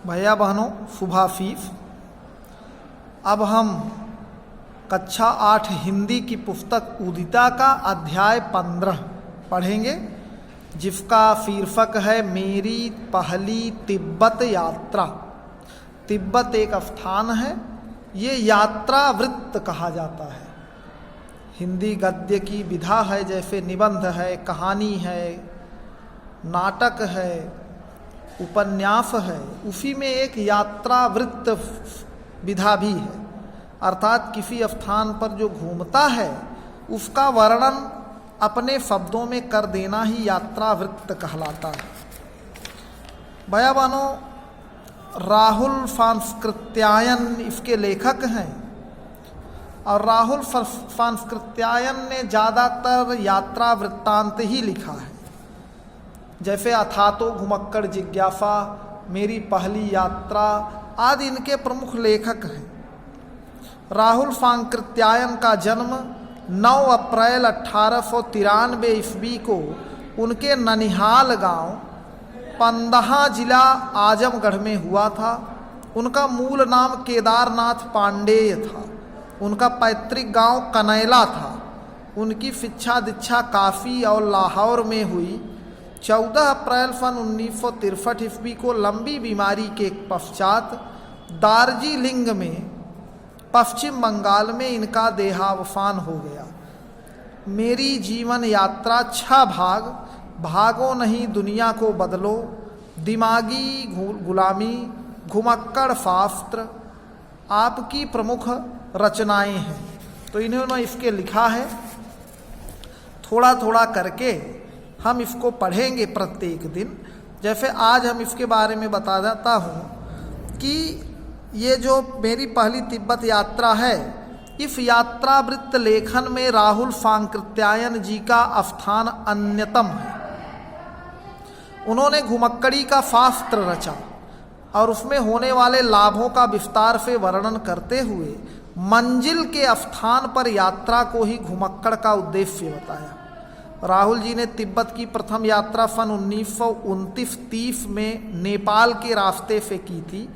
भैया बहनों, शुभ आफीफ। अब हम कक्षा 8 हिंदी की पुस्तक उदिता का अध्याय 15 पढ़ेंगे, जिसका शीर्षक है मेरी पहली तिब्बत यात्रा। तिब्बत एक स्थान है, ये यात्रा वृत्त कहा जाता है। हिंदी गद्य की विधा है, जैसे निबंध है, कहानी है, नाटक है, उपन्यास है, उसी में एक यात्रा वृत्त विधा भी है। अर्थात किसी स्थान पर जो घूमता है उसका वर्णन अपने शब्दों में कर देना ही यात्रा वृत्त कहलाता है। भैया बहनों, राहुल सांस्कृत्यायन इसके लेखक हैं और राहुल सांस्कृत्यायन ने ज़्यादातर यात्रा वृत्तांत ही लिखा है, जैसे अथातो घुमक्कड़ जिज्ञासा, मेरी पहली यात्रा आदि इनके प्रमुख लेखक हैं। राहुल सांकृत्यायन का जन्म 9 अप्रैल 1893 ईस्वी को उनके ननिहाल गांव पंदहा जिला आजमगढ़ में हुआ था। उनका मूल नाम केदारनाथ पांडेय था। उनका पैतृक गांव कनैला था। उनकी शिक्षा दीक्षा काशी और लाहौर में हुई। 14 अप्रैल सन 1963 ईस्वी को लंबी बीमारी के पश्चात दार्जिलिंग में पश्चिम बंगाल में इनका देहावसान हो गया। मेरी जीवन यात्रा 6 भाग, भागो नहीं दुनिया को बदलो, दिमागी गुलामी, घुमक्कड़ शास्त्र आपकी प्रमुख रचनाएं हैं। तो इन्होंने इसके लिखा है। थोड़ा थोड़ा करके हम इसको पढ़ेंगे प्रत्येक दिन। जैसे आज हम इसके बारे में बता देता हूँ कि ये जो मेरी पहली तिब्बत यात्रा है, इस यात्रा वृत्त लेखन में राहुल सांकृत्यायन जी का स्थान अन्यतम है। उन्होंने घुमक्कड़ी का शास्त्र रचा और उसमें होने वाले लाभों का विस्तार से वर्णन करते हुए मंजिल के स्थान पर यात्रा को ही घुमक्कड़ का उद्देश्य बताया। राहुल जी ने तिब्बत की प्रथम यात्रा सन 1929-30 में नेपाल के रास्ते से की थी।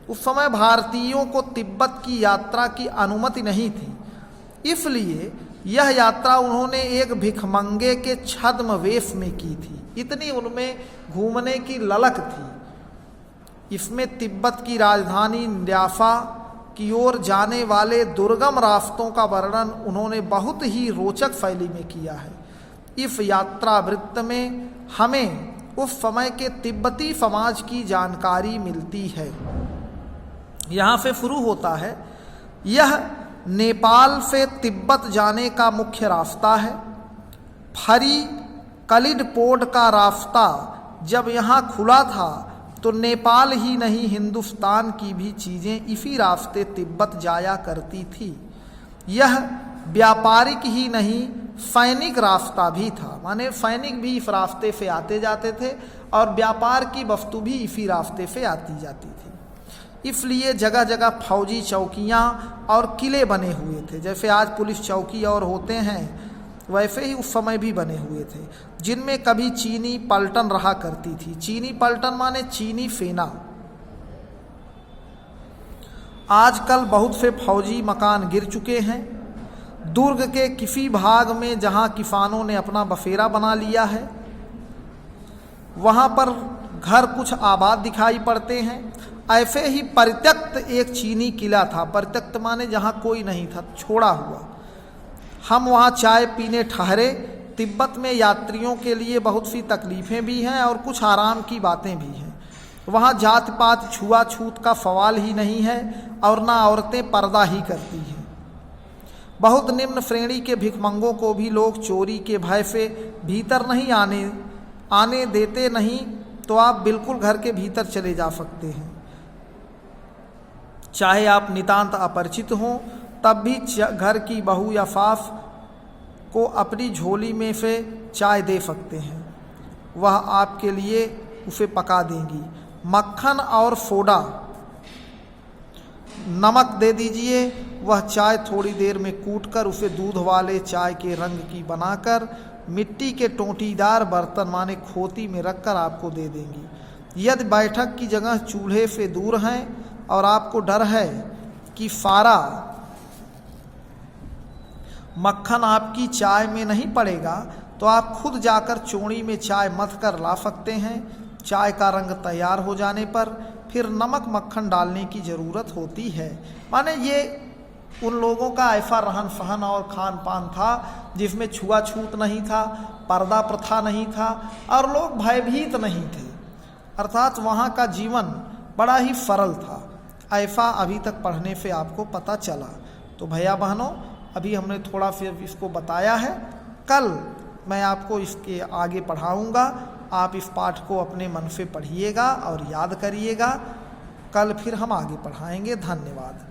उस समय भारतीयों को तिब्बत की यात्रा की अनुमति नहीं थी, इसलिए यह यात्रा उन्होंने एक भिखमंगे के छद्म वेश में की थी। इतनी उनमें घूमने की ललक थी। इसमें तिब्बत की राजधानी न्यासा की ओर जाने वाले दुर्गम रास्तों का वर्णन उन्होंने बहुत ही रोचक शैली में किया है। इस यात्रा वृत्त में हमें उस समय के तिब्बती समाज की जानकारी मिलती है। यहाँ से शुरू होता है। यह नेपाल से तिब्बत जाने का मुख्य रास्ता है। फरी कलिडपोड का रास्ता जब यहाँ खुला था तो नेपाल ही नहीं, हिंदुस्तान की भी चीज़ें इसी रास्ते तिब्बत जाया करती थी। यह व्यापारिक ही नहीं, सैनिक रास्ता भी था। माने सैनिक भी इस रास्ते से आते जाते थे और व्यापार की वस्तु भी इसी रास्ते से आती जाती थी। इसलिए जगह जगह फौजी चौकियाँ और किले बने हुए थे। जैसे आज पुलिस चौकी और होते हैं, वैसे ही उस समय भी बने हुए थे, जिनमें कभी चीनी पलटन रहा करती थी। चीनी पलटन माने चीनी सेना। आजकल बहुत से फौजी मकान गिर चुके हैं। दुर्ग के किसी भाग में जहाँ किसानों ने अपना बसेरा बना लिया है, वहाँ पर घर कुछ आबाद दिखाई पड़ते हैं। ऐसे ही परित्यक्त एक चीनी किला था। परित्यक्त माने जहाँ कोई नहीं था, छोड़ा हुआ। हम वहाँ चाय पीने ठहरे। तिब्बत में यात्रियों के लिए बहुत सी तकलीफ़ें भी हैं और कुछ आराम की बातें भी हैं। वहाँ जात पात छुआछूत का सवाल ही नहीं है और ना औरतें पर्दा ही करती हैं। बहुत निम्न श्रेणी के भिखमंगों को भी लोग चोरी के भय से भीतर नहीं आने देते नहीं, तो आप बिल्कुल घर के भीतर चले जा सकते हैं। चाहे आप नितांत अपरिचित हों, तब भी घर की बहू या सास को अपनी झोली में से चाय दे सकते हैं। वह आपके लिए उसे पका देंगी। मक्खन और सोडा, नमक दे दीजिए। वह चाय थोड़ी देर में कूटकर उसे दूध वाले चाय के रंग की बनाकर मिट्टी के टोंटीदार बर्तन माने खोती में रखकर आपको दे देंगी। यदि बैठक की जगह चूल्हे से दूर हैं और आपको डर है कि फारा मक्खन आपकी चाय में नहीं पड़ेगा, तो आप खुद जाकर चोड़ी में चाय मथ कर ला सकते हैं। चाय का रंग तैयार हो जाने पर फिर नमक मक्खन डालने की ज़रूरत होती है। माने ये उन लोगों का ऐसा रहन सहन और खान पान था जिसमें छुआछूत नहीं था, पर्दा प्रथा नहीं था और लोग भयभीत नहीं थे, अर्थात वहाँ का जीवन बड़ा ही सरल था। ऐसा अभी तक पढ़ने से आपको पता चला। तो भैया बहनों, अभी हमने थोड़ा सा इसको बताया है, कल मैं आपको इसके आगे पढ़ाऊँगा। आप इस पाठ को अपने मन से पढ़िएगा और याद करिएगा। कल फिर हम आगे पढ़ाएंगे। धन्यवाद।